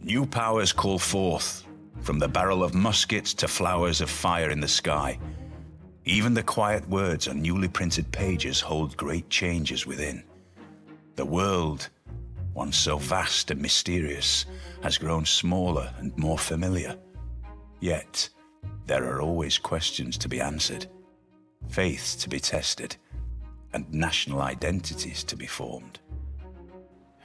New powers call forth, from the barrel of muskets to flowers of fire in the sky. Even the quiet words on newly printed pages hold great changes within. The world, once so vast and mysterious, has grown smaller and more familiar. Yet, there are always questions to be answered, faiths to be tested, and national identities to be formed.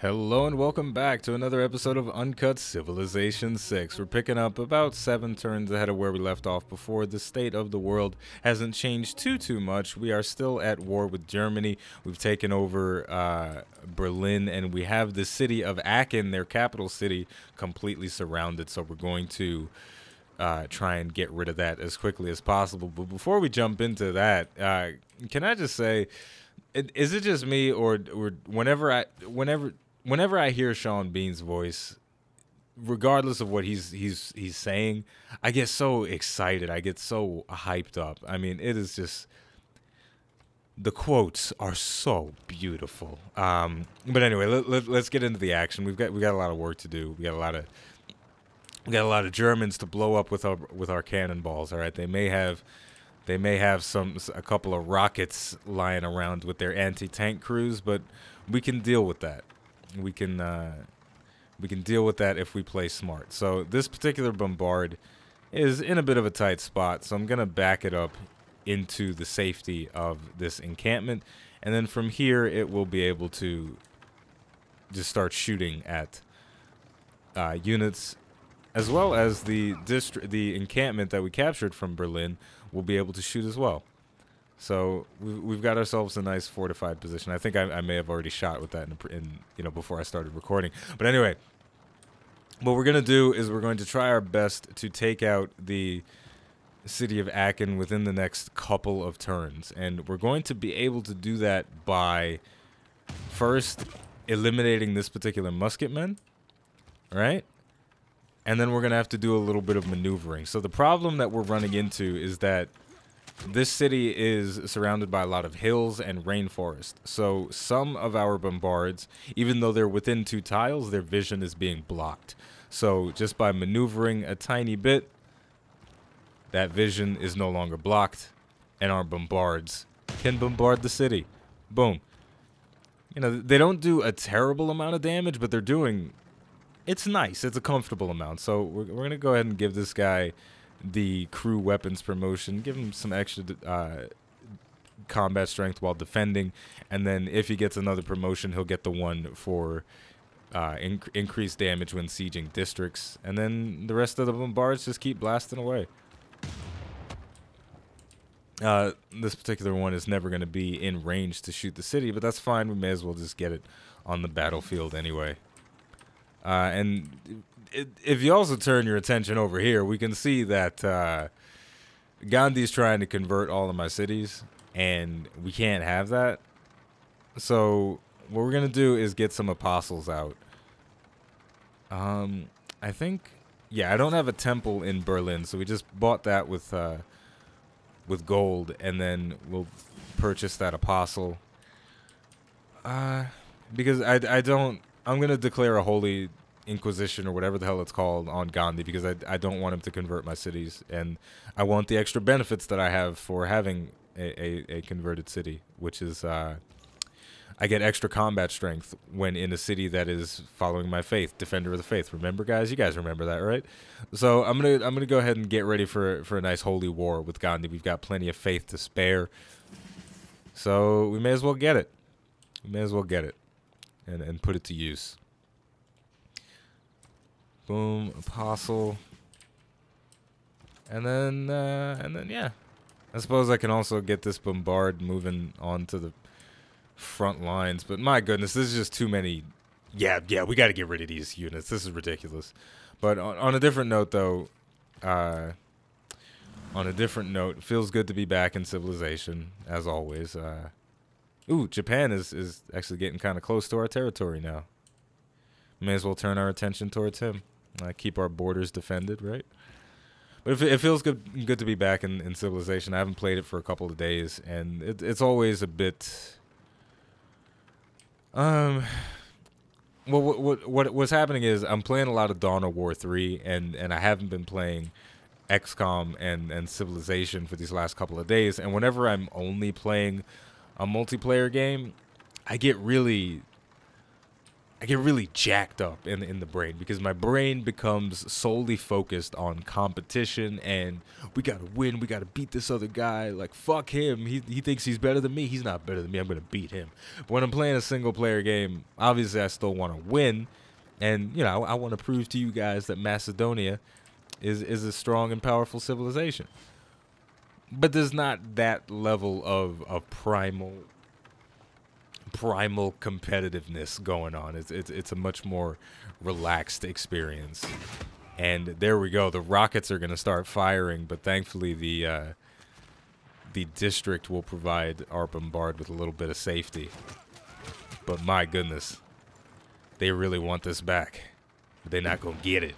Hello and welcome back to another episode of Uncut Civilization 6. We're picking up about 7 turns ahead of where we left off before. The state of the world hasn't changed too much. We are still at war with Germany. We've taken over Berlin, and we have the city of Aachen, their capital city, completely surrounded. So we're going to try and get rid of that as quickly as possible. But before we jump into that, can I just say, is it just me, or whenever I hear Sean Bean's voice, regardless of what he's saying, I get so excited. I get so hyped up. I mean, it is just, the quotes are so beautiful. But anyway, let's get into the action. We got a lot of work to do. We got a lot of Germans to blow up with our cannonballs. All right, they may have a couple of rockets lying around with their anti-tank crews, but we can deal with that. We can deal with that if we play smart. So this particular bombard is in a bit of a tight spot, so I'm gonna back it up into the safety of this encampment, and then from here it will be able to just start shooting at units, as well as the encampment that we captured from Berlin will be able to shoot as well. So we've got ourselves a nice fortified position. I think I may have already shot with that in before I started recording. But anyway, what we're gonna do is we're going to try our best to take out the city of Aachen within the next couple of turns, and we're going to be able to do that by first eliminating this particular musketman, right? And then we're gonna have to do a little bit of maneuvering. So the problem that we're running into is that this city is surrounded by a lot of hills and rainforest. So some of our bombards, even though they're within 2 tiles, their vision is being blocked. So just by maneuvering a tiny bit, that vision is no longer blocked, and our bombards can bombard the city. Boom. You know, they don't do a terrible amount of damage, but they're doing, it's nice. It's a comfortable amount. So we're going to go ahead and give this guy the crew weapons promotion, give him some extra combat strength while defending, and then if he gets another promotion, he'll get the one for increased damage when sieging districts, and then the rest of the bombards just keep blasting away. This particular one is never going to be in range to shoot the city, but that's fine. We may as well just get it on the battlefield anyway. And if you also turn your attention over here, we can see that Gandhi's trying to convert all of my cities, and we can't have that. So what we're going to do is get some apostles out. I think, yeah, I don't have a temple in Berlin, so we just bought that with gold, and then we'll purchase that apostle. Because I'm going to declare a holy inquisition or whatever the hell it's called on Gandhi, because I don't want him to convert my cities, and I want the extra benefits that I have for having a converted city, which is I get extra combat strength when in a city that is following my faith, defender of the faith. Remember, guys? You guys remember that, right? So I'm gonna go ahead and get ready for a nice holy war with Gandhi. We've got plenty of faith to spare, so we may as well get it. We may as well get it and put it to use. Boom, apostle, and then yeah, I suppose I can also get this bombard moving on to the front lines. But my goodness, this is just too many. Yeah, we got to get rid of these units. This is ridiculous. But on a different note, though, it feels good to be back in civilization as always. Ooh, Japan is actually getting kind of close to our territory now. May as well turn our attention towards him. Keep our borders defended, right? But it feels good to be back in civilization. I haven't played it for a couple of days, and it's always a bit Well, what's happening is I'm playing a lot of Dawn of War 3, and I haven't been playing XCOM and Civilization for these last couple of days. And whenever I'm only playing a multiplayer game, I get really jacked up in the brain, because my brain becomes solely focused on competition and we gotta win, we gotta beat this other guy. Like, fuck him, he thinks he's better than me, he's not better than me, I'm gonna beat him. But when I'm playing a single player game, obviously I still want to win, and you know, I want to prove to you guys that Macedonia is a strong and powerful civilization. But there's not that level of primal competitiveness going on. It's a much more relaxed experience. And there we go. The rockets are going to start firing, but thankfully the district will provide our bombard with a little bit of safety. But my goodness, they really want this back. They're not going to get it.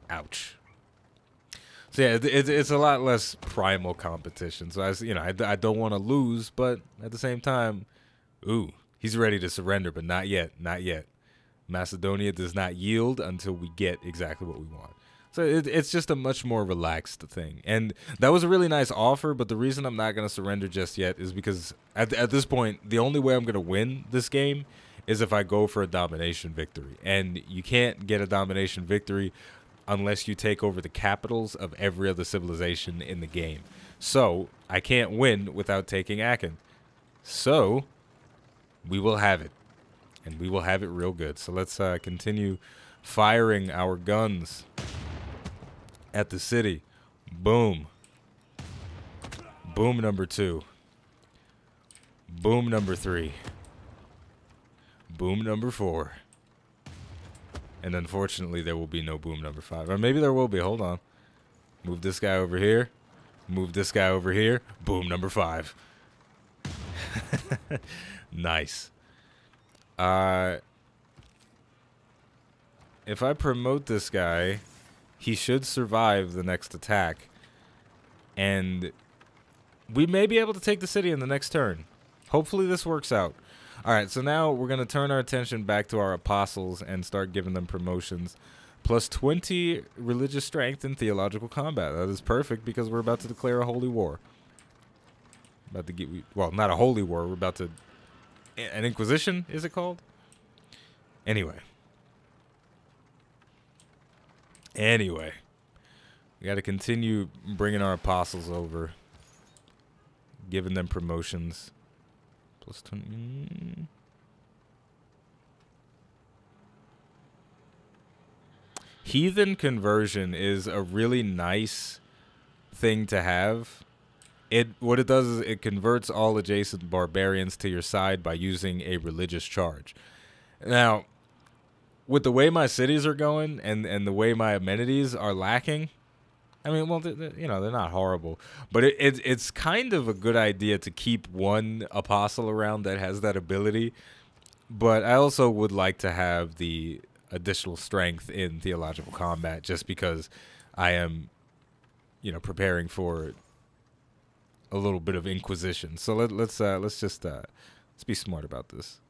Ouch. So yeah, it's a lot less primal competition. So I don't want to lose, but at the same time, ooh, he's ready to surrender, but not yet, not yet. Macedonia does not yield until we get exactly what we want. So it's just a much more relaxed thing. And that was a really nice offer, but the reason I'm not going to surrender just yet is because at this point, the only way I'm going to win this game is if I go for a domination victory. And you can't get a domination victory unless you take over the capitals of every other civilization in the game. So I can't win without taking Aachen. So we will have it, and we will have it real good. So let's continue firing our guns at the city. Boom. Boom number 2. Boom number 3. Boom number 4. And unfortunately, there will be no boom number 5. Or maybe there will be. Hold on. Move this guy over here. Move this guy over here. Boom number 5. Nice. If I promote this guy, he should survive the next attack. And we may be able to take the city in the next turn. Hopefully this works out. Alright, so now we're going to turn our attention back to our apostles and start giving them promotions. Plus 20 religious strength in theological combat. That is perfect because we're about to declare a holy war. About to get, well, not a holy war. We're about to, an inquisition, is it called? Anyway. We got to continue bringing our apostles over. Giving them promotions. Plus 20. Heathen conversion is a really nice thing to have. What it does is it converts all adjacent barbarians to your side by using a religious charge. Now, with the way my cities are going and the way my amenities are lacking, I mean, well, you know, they're not horrible, but it's kind of a good idea to keep one apostle around that has that ability. But I also would like to have the additional strength in theological combat, just because I am, you know, preparing for a little bit of inquisition. So let's be smart about this.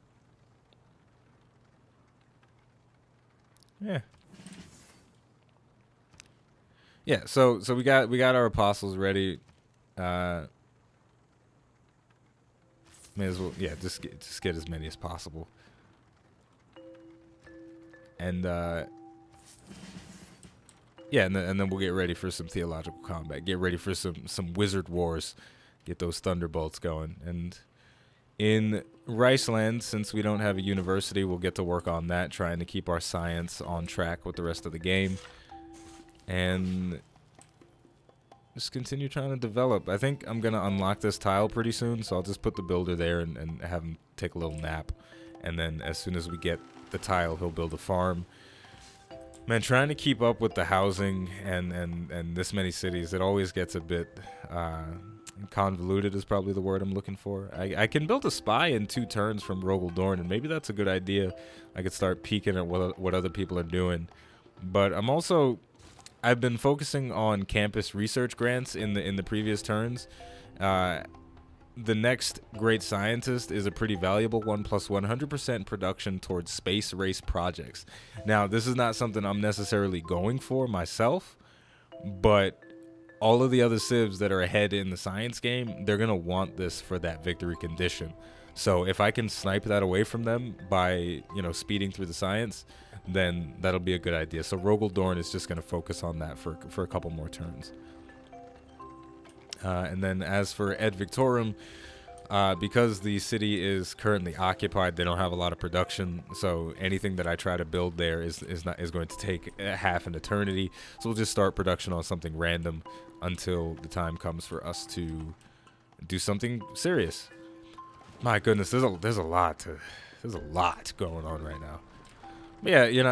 Yeah. Yeah, so we got our apostles ready. May as well, yeah, just get as many as possible. And yeah, and then we'll get ready for some theological combat. Get ready for some wizard wars. Get those thunderbolts going. And in Riceland, since we don't have a university, we'll get to work on that, trying to keep our science on track with the rest of the game. And just continue trying to develop. I think I'm going to unlock this tile pretty soon, so I'll just put the builder there and have him take a little nap. And then as soon as we get the tile, he'll build a farm. Man, trying to keep up with the housing and this many cities, it always gets a bit convoluted is probably the word I'm looking for. I can build a spy in 2 turns from Rogel Dorn, and maybe that's a good idea. I could start peeking at what other people are doing. But I've been focusing on campus research grants in the previous turns. the next great scientist is a pretty valuable one, plus 100% production towards space race projects. Now, this is not something I'm necessarily going for myself, but all of the other civs that are ahead in the science game, they're going to want this for that victory condition. So if I can snipe that away from them by, you know, speeding through the science, then that'll be a good idea. So Rogel Dorn is just going to focus on that for a couple more turns. And then as for Ed Victorum, because the city is currently occupied, they don't have a lot of production. So anything that I try to build there is going to take half an eternity. So we'll just start production on something random until the time comes for us to do something serious. My goodness, there's a lot going on right now. But yeah, you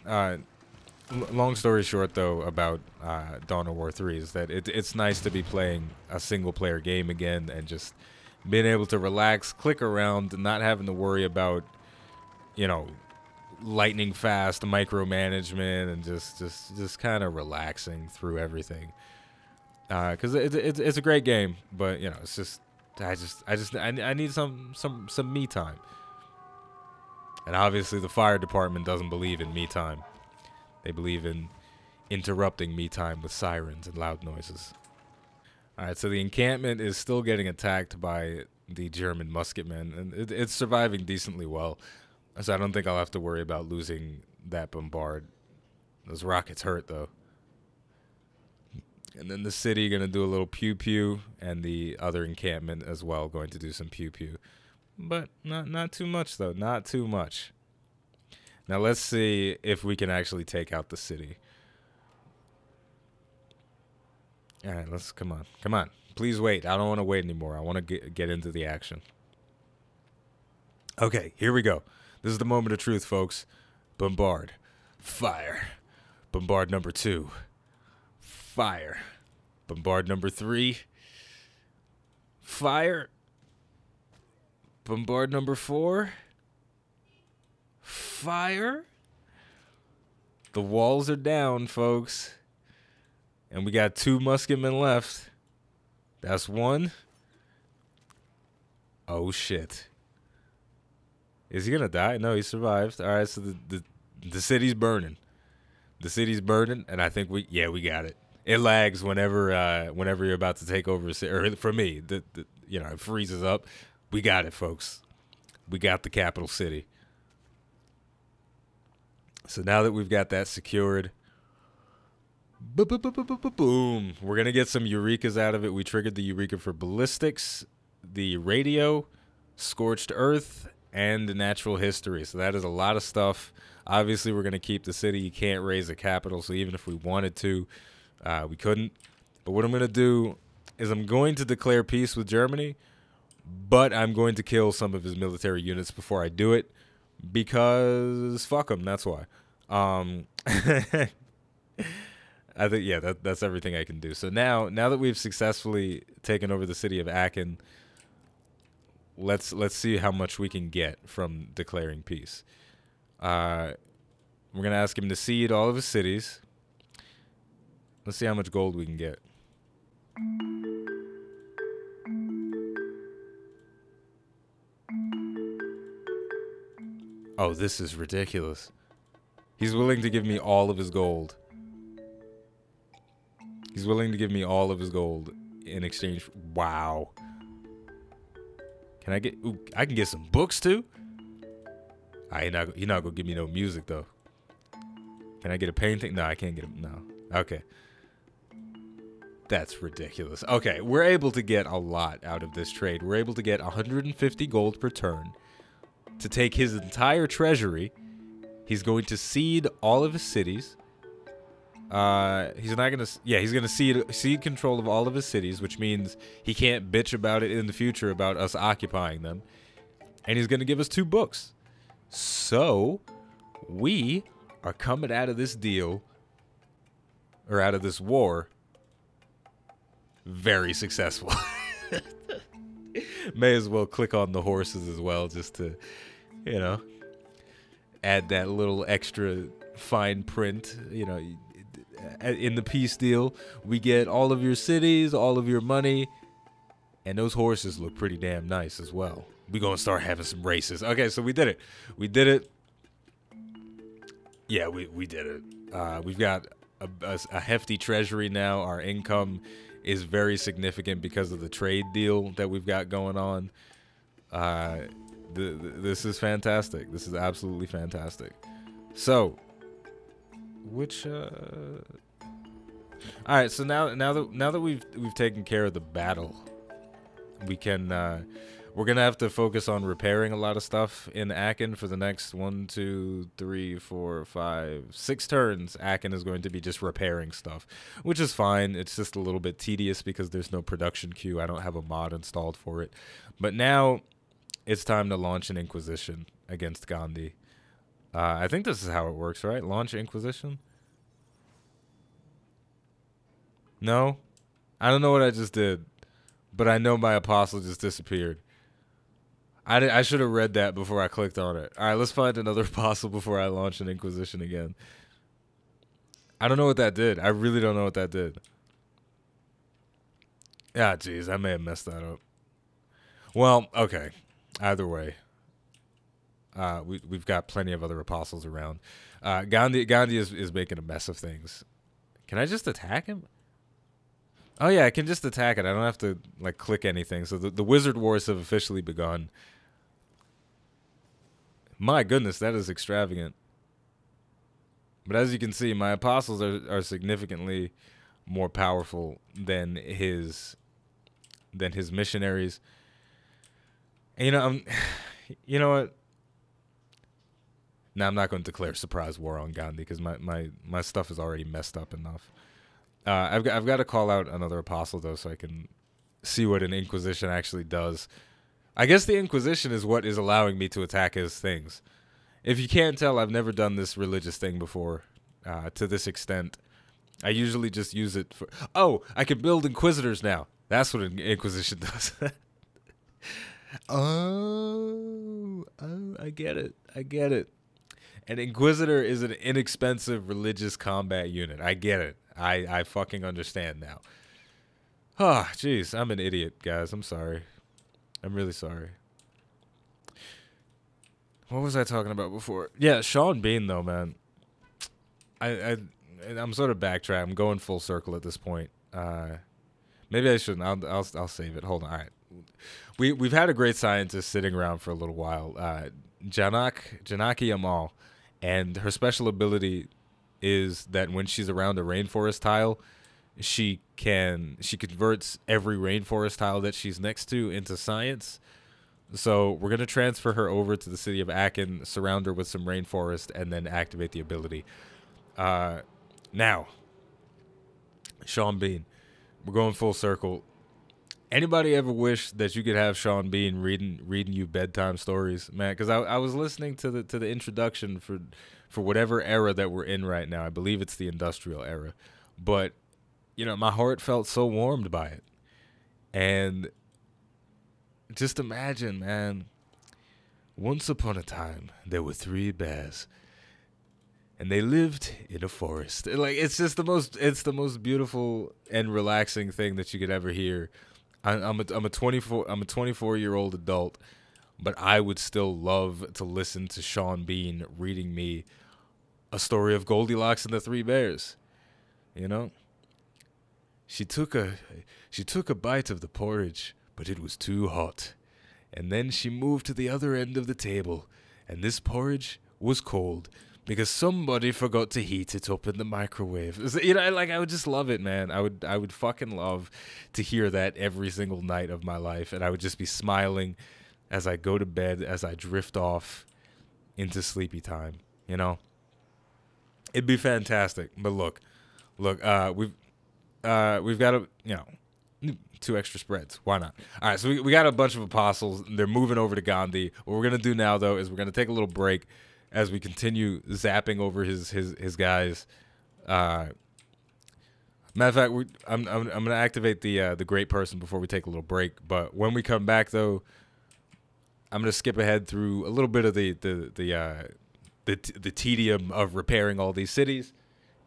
know, long story short, though, about Dawn of War 3 is that it's nice to be playing a single-player game again and just being able to relax, click around, not having to worry about, you know, lightning fast micromanagement, and just kind of relaxing through everything. Because it's a great game, but you know, it's just I need some me time. And obviously, the fire department doesn't believe in me time. They believe in interrupting me time with sirens and loud noises. Alright, so the encampment is still getting attacked by the German musketmen, and it's surviving decently well. So I don't think I'll have to worry about losing that bombard. Those rockets hurt, though. And then the city going to do a little pew-pew, and the other encampment as well going to do some pew-pew. But not too much, though. Not too much. Now let's see if we can actually take out the city. All right, come on. Please wait. I don't want to wait anymore. I want to get into the action. Okay, here we go. This is the moment of truth, folks. Bombard. Fire. Bombard number 2. Fire. Bombard number 3. Fire. Bombard number 4. Fire. The walls are down, folks. And we got 2 musketmen left. That's 1. Oh, shit. Is he gonna die? No, he survived. All right, so the city's burning. The city's burning, and I think we got it. It lags whenever you're about to take over a city. Or for me, you know, it freezes up. We got it, folks. We got the capital city. So now that we've got that secured, boom, we're going to get some Eurekas out of it. We triggered the Eureka for ballistics, the radio, scorched earth, and natural history. So that is a lot of stuff. Obviously, we're going to keep the city. You can't raise a capital, so even if we wanted to, we couldn't. But what I'm going to do is I'm going to declare peace with Germany, but I'm going to kill some of his military units before I do it. Because fuck them, that's why. I think, yeah, that's everything I can do. So now that we've successfully taken over the city of Aachen, let's see how much we can get from declaring peace. We're gonna ask him to cede all of his cities. Let's see how much gold we can get. Oh, this is ridiculous. He's willing to give me all of his gold. He's willing to give me all of his gold in exchange for... Wow. Can I get... Ooh, I can get some books, too? You're not going to give me no music, though. Can I get a painting? No, I can't get a... No. Okay. That's ridiculous. Okay, we're able to get a lot out of this trade. We're able to get 150 gold per turn. To take his entire treasury. He's going to cede all of his cities. He's not gonna. Yeah, he's gonna cede control of all of his cities, which means he can't bitch about it in the future about us occupying them. And he's gonna give us 2 books. So we are coming out of this deal, or out of this war, very successful. May as well click on the horses as well, just to, you know, add that little extra fine print. You know, in the peace deal, we get all of your cities, all of your money, And those horses look pretty damn nice as well. We gonna start having some races. Okay, so we did it. We did it. Yeah, we did it. We've got a hefty treasury now. Our income is very significant because of the trade deal that we've got going on. This is fantastic. This is absolutely fantastic. So, which all right, so now that we've taken care of the battle, we can we're gonna have to focus on repairing a lot of stuff in Aachen for the next 1, 2, 3, 4, 5, 6 turns. Aachen is going to be just repairing stuff, which is fine. It's just a little bit tedious because there's no production queue. I don't have a mod installed for it. But now it's time to launch an Inquisition against Gandhi. I think this is how it works, right? Launch Inquisition? No? I don't know what I just did, but I know my apostle just disappeared. I should have read that before I clicked on it. All right, let's find another apostle before I launch an Inquisition again. I don't know what that did. I really don't know what that did. Ah, jeez, I may have messed that up. Well, okay. Either way, we've got plenty of other apostles around. Gandhi is making a mess of things. Can I just attack him? Oh yeah, I can just attack it. I don't have to like click anything. So the wizard wars have officially begun. My goodness, that is extravagant. But as you can see, my apostles are significantly more powerful than his missionaries. And you know what? Now I'm not going to declare surprise war on Gandhi because my stuff is already messed up enough. I've got to call out another apostle though, so I can see what an Inquisition actually does. I guess the Inquisition is what is allowing me to attack his things. If you can't tell, I've never done this religious thing before to this extent. I usually just use it for... Oh, I can build Inquisitors now. That's what an Inquisition does. Oh, I get it. I get it. An Inquisitor is an inexpensive religious combat unit. I get it. I fucking understand now. Ah, oh, jeez, I'm an idiot, guys. I'm sorry. I'm really sorry. What was I talking about before? Yeah, Sean Bean, though, man. I'm sort of backtrack. I'm going full circle at this point. Maybe I shouldn't. I'll save it. Hold on. All right. We've had a great scientist sitting around for a little while. Janaki Amal, and her special ability is that when she's around a rainforest tile, she converts every rainforest tile that she's next to into science. So we're going to transfer her over to the city of Aachen, surround her with some rainforest, and then activate the ability. Now, Sean Bean, we're going full circle. Anybody ever wish that you could have Sean Bean reading you bedtime stories, man? Because I was listening to the introduction for whatever era that we're in right now. I believe it's the industrial era, but you know, my heart felt so warmed by it. And just imagine, man, once upon a time there were 3 bears, and they lived in a forest. Like, it's just the most beautiful and relaxing thing that you could ever hear. I'm a 24-year-old adult, but I would still love to listen to Sean Bean reading me a story of Goldilocks and the 3 bears. You know? She took a bite of the porridge, but it was too hot. And then she moved to the other end of the table, and this porridge was cold because somebody forgot to heat it up in the microwave. You know, like, I would just love it, man. I would fucking love to hear that every single night of my life, and I would just be smiling as I go to bed, as I drift off into sleepy time, you know? It'd be fantastic. But look, we've got a, you know, 2 extra spreads. Why not? All right, so we got a bunch of apostles. They're moving over to Gandhi. What we're going to do now, though, is we're going to take a little break as we continue zapping over his guys. Matter of fact, I'm going to activate the great person before we take a little break. But when we come back, though, I'm going to skip ahead through a little bit of the tedium of repairing all these cities.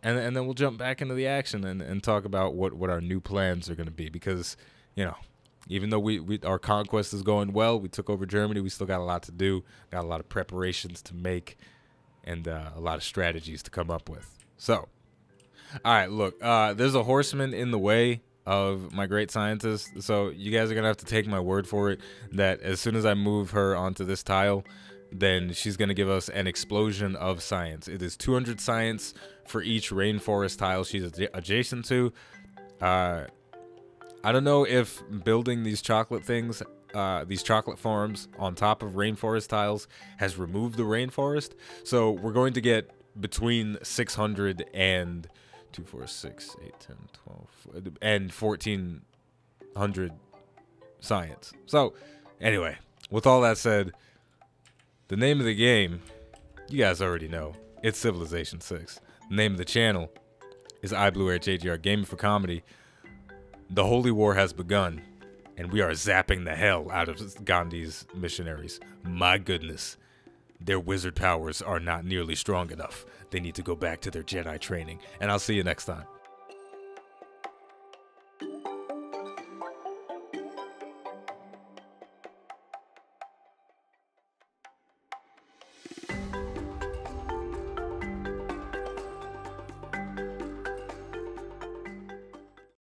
And then we'll jump back into the action and talk about what our new plans are going to be. Because, you know, Even though our conquest is going well, we took over Germany, we still got a lot to do, got a lot of preparations to make, and a lot of strategies to come up with. So, all right, look, there's a horseman in the way of my great scientist, so you guys are going to have to take my word for it that as soon as I move her onto this tile, then she's going to give us an explosion of science. It is 200 science for each rainforest tile she's adjacent to. I don't know if building these chocolate things, these chocolate farms on top of rainforest tiles has removed the rainforest. So we're going to get between 600 and 2, 4, 6, 8, 10, 12, and 1400 science. So anyway, with all that said, the name of the game, you guys already know. It's Civilization 6. The name of the channel is iBluairJgR Gaming for Comedy. The Holy War has begun, and we are zapping the hell out of Gandhi's missionaries. My goodness, their wizard powers are not nearly strong enough. They need to go back to their Jedi training, and I'll see you next time.